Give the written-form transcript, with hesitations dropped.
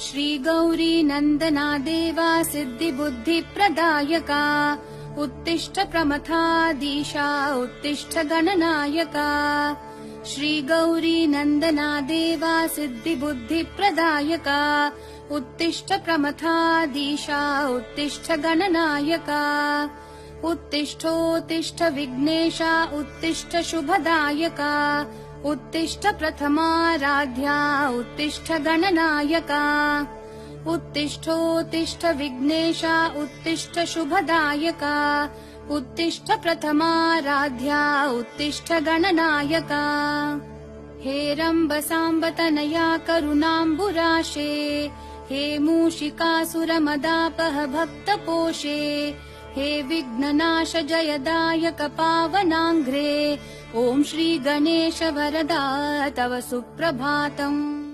श्रीगौरी नन्दना देवा सिद्धिबुद्धिप्रदायका उत्तिष्ठ प्रमथाधीशा उत्तिष्ठ गणनायका श्रीगौरी नन्दना देवा सिद्धिबुद्धिप्रदायका उत्तिष्ठ प्रमथाधीशा उत्तिष्ठ गणनायका उत्तिष्ठोत्तिष्ठ विघ्नेशा उत्तिष्ठ शुभदायका उत्तिष्ठ प्रथमाराध्या उत्तिष्ठ गणनायका उत्तिष्ठोत्तिष्ठ विघ्नेशा उत्तिष्ठ शुभदायका उत्तिष्ठ प्रथमाराध्या उत्तिष्ठ गणनायका हे रम्ब साम्ब तनया करुणाम्बुराशे हे मूषिकासुरमदापह भक्तपोषे हे विघ्ननाश जयदायक पावनाङ्घ्रे ॐ श्री गणेश वरदा तव सुप्रभातम्।